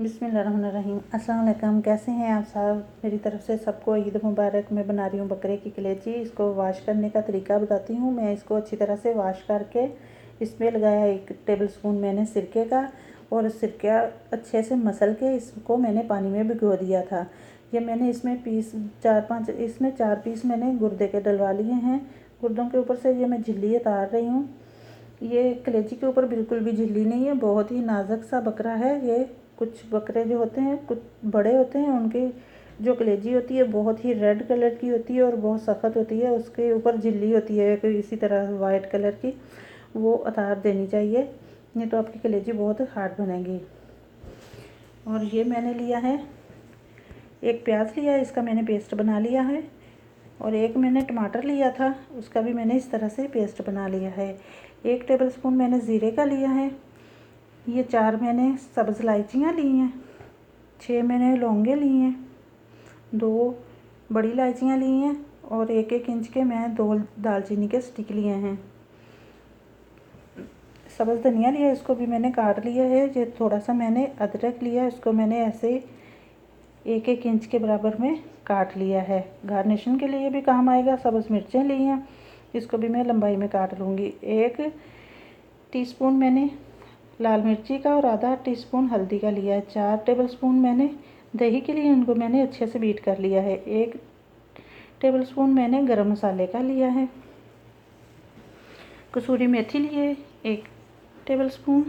बिस्मिल्लाहिर्रहमानिर्रहीम। अस्सलाम वालेकुम। कैसे हैं आप सब? मेरी तरफ से सबको ईद मुबारक। मैं बना रही हूँ बकरे की कलेजी। इसको वॉश करने का तरीका बताती हूँ। मैं इसको अच्छी तरह से वॉश करके इसमें लगाया 1 टेबल स्पून मैंने सिरके का, और सिरका अच्छे से मसल के इसको मैंने पानी में भिगो दिया था। ये मैंने इसमें पीस 4 पीस मैंने गुर्दे के डलवा लिए हैं। गुर्दों के ऊपर से ये मैं झिल्ली उतार रही हूँ। ये कलेजी के ऊपर बिल्कुल भी झिल्ली नहीं है, बहुत ही नाजुक सा बकरा है ये। कुछ बकरे जो होते हैं, कुछ बड़े होते हैं, उनकी जो कलेजी होती है बहुत ही रेड कलर की होती है और बहुत सख्त होती है। उसके ऊपर झिल्ली होती है कोई इसी तरह वाइट कलर की, वो उतार देनी चाहिए, नहीं तो आपकी कलेजी बहुत हार्ड बनेगी। और ये मैंने लिया है 1 प्याज लिया है, इसका मैंने पेस्ट बना लिया है। और 1 मैंने टमाटर लिया था, उसका भी मैंने इस तरह से पेस्ट बना लिया है। 1 टेबल स्पून मैंने ज़ीरे का लिया है। ये 4 मैंने सब्ज़ इलायचियाँ ली हैं। 6 मैंने लौंगे ली हैं। 2 बड़ी इलायचियाँ ली हैं। और 1-1 इंच के मैं 2 दालचीनी के स्टिक लिए हैं। सब्ज़ धनिया लिया, इसको भी मैंने काट लिया है। ये थोड़ा सा मैंने अदरक लिया, इसको मैंने ऐसे 1-1 इंच के बराबर में काट लिया है। गार्निशिंग के लिए भी काम आएगा। सब्ज़ मिर्चें ली हैं, इसको भी मैं लंबाई में काट लूँगी। 1 टीस्पून मैंने लाल मिर्ची का और आधा टीस्पून हल्दी का लिया है। 4 टेबल स्पून मैंने दही के लिए, इनको मैंने अच्छे से बीट कर लिया है। 1 टेबल स्पून मैंने गरम मसाले का लिया है। कसूरी मेथी लिए 1 टेबल स्पून,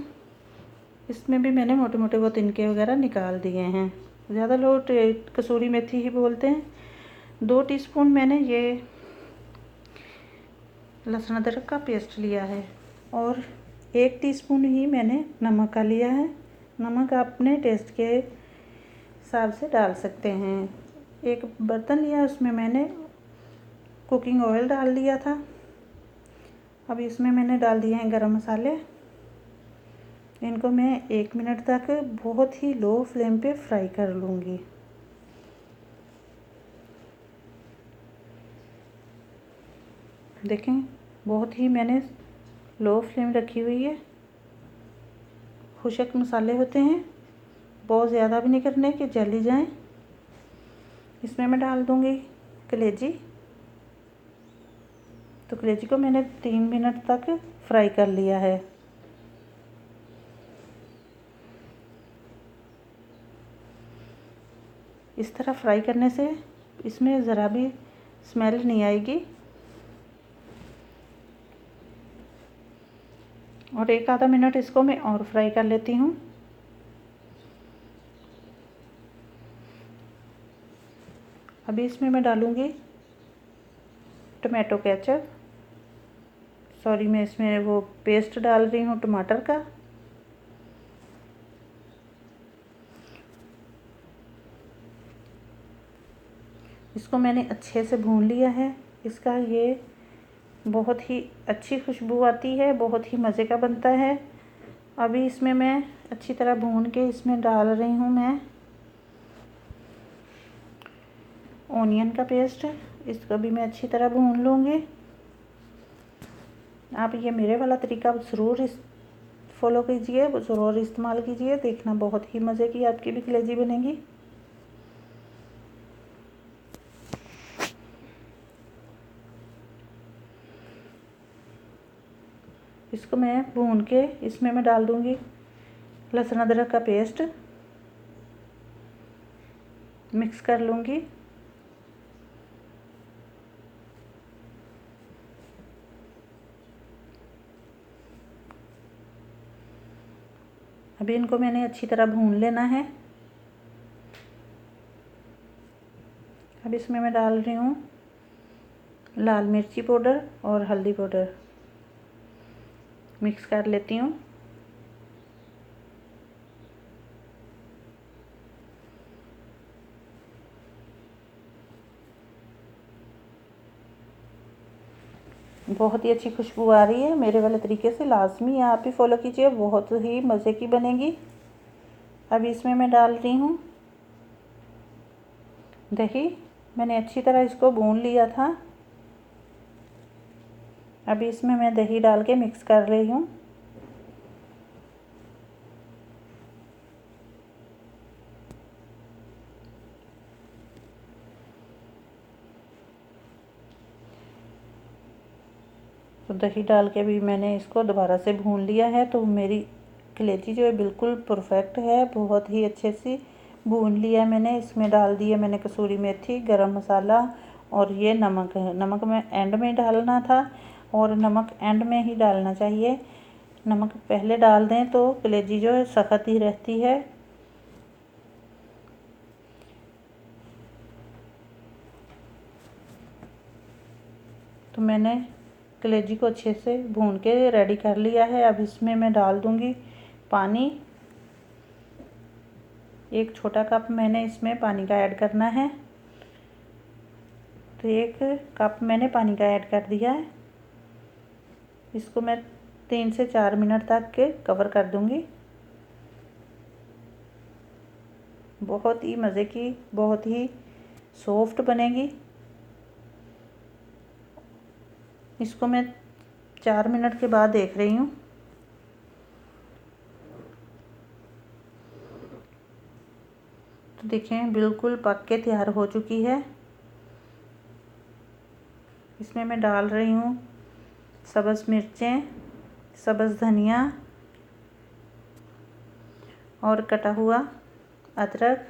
इसमें भी मैंने मोटे मोटे वो तिनके वगैरह निकाल दिए हैं। ज़्यादा लोग कसूरी मेथी ही बोलते हैं। 2 टीस्पून मैंने ये लहसुन अदरक का पेस्ट लिया है। और 1 टीस्पून ही मैंने नमक का लिया है। नमक आप अपने टेस्ट के हिसाब से डाल सकते हैं। 1 बर्तन लिया, उसमें मैंने कुकिंग ऑयल डाल दिया था। अब इसमें मैंने डाल दिए हैं गरम मसाले। इनको मैं 1 मिनट तक बहुत ही लो फ्लेम पे फ्राई कर लूँगी। देखें, बहुत ही मैंने लो फ्लेम रखी हुई है। खुश्क मसाले होते हैं, बहुत ज़्यादा भी नहीं करने कि जल ही जाएँ। इसमें मैं डाल दूँगी कलेजी। तो कलेजी को मैंने 3 मिनट तक फ्राई कर लिया है। इस तरह फ्राई करने से इसमें ज़रा भी स्मेल नहीं आएगी। और 1 आधा मिनट इसको मैं और फ्राई कर लेती हूँ। अभी इसमें मैं डालूँगी टमाटो केचप। सॉरी, मैं इसमें वो पेस्ट डाल रही हूँ टमाटर का। इसको मैंने अच्छे से भून लिया है। इसका ये बहुत ही अच्छी खुशबू आती है, बहुत ही मज़े का बनता है। अभी इसमें मैं अच्छी तरह भून के इसमें डाल रही हूँ मैं ओनियन का पेस्ट। इसको भी मैं अच्छी तरह भून लूँगी। आप ये मेरे वाला तरीका ज़रूर फॉलो कीजिए, ज़रूर इस्तेमाल कीजिए, देखना बहुत ही मज़े की आपकी भी कलेजी बनेगी। इसको मैं भून के इसमें मैं डाल दूँगी लहसुन अदरक का पेस्ट, मिक्स कर लूँगी। अभी इनको मैंने अच्छी तरह भून लेना है। अब इसमें मैं डाल रही हूँ लाल मिर्ची पाउडर और हल्दी पाउडर, मिक्स कर लेती हूँ। बहुत ही अच्छी खुशबू आ रही है। मेरे वाले तरीके से लाजमी आप भी फॉलो कीजिए, बहुत ही मज़े की बनेगी। अब इसमें मैं डाल रही हूँ दही। मैंने अच्छी तरह इसको भून लिया था। अभी इसमें मैं दही डाल के मिक्स कर रही हूँ। तो दही डाल के भी मैंने इसको दोबारा से भून लिया है। तो मेरी कलेजी जो है बिल्कुल परफेक्ट है, बहुत ही अच्छे से भून लिया मैंने। इसमें डाल दिया मैंने कसूरी मेथी, गरम मसाला और ये नमक है। नमक में एंड में डालना था और नमक एंड में ही डालना चाहिए। नमक पहले डाल दें तो कलेजी जो है सख्त ही रहती है। तो मैंने कलेजी को अच्छे से भून के रेडी कर लिया है। अब इसमें मैं डाल दूंगी पानी। 1 छोटा कप मैंने इसमें पानी का ऐड करना है। तो 1 कप मैंने पानी का ऐड कर दिया है। इसको मैं 3 से 4 मिनट तक के कवर कर दूंगी। बहुत ही मज़े की, बहुत ही सॉफ्ट बनेगी। इसको मैं 4 मिनट के बाद देख रही हूँ। तो देखें बिल्कुल पक के तैयार हो चुकी है। इसमें मैं डाल रही हूँ सब्ज़ मिर्चें, सब्ज़ धनिया और कटा हुआ अदरक।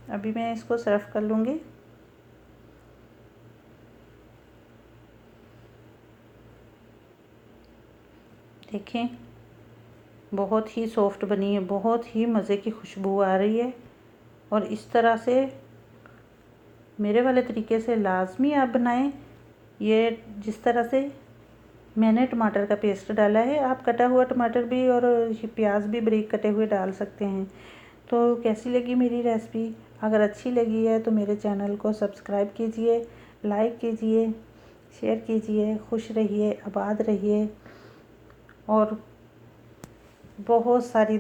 अभी मैं इसको सर्व कर लूँगी। देखें बहुत ही सॉफ्ट बनी है, बहुत ही मज़े की खुशबू आ रही है। और इस तरह से मेरे वाले तरीके से लाजमी आप बनाएं। ये जिस तरह से मैंने टमाटर का पेस्ट डाला है, आप कटा हुआ टमाटर भी और प्याज भी बारीक कटे हुए डाल सकते हैं। तो कैसी लगी मेरी रेसिपी? अगर अच्छी लगी है तो मेरे चैनल को सब्सक्राइब कीजिए, लाइक कीजिए, शेयर कीजिए। खुश रहिए, आबाद रहिए और बहुत सारी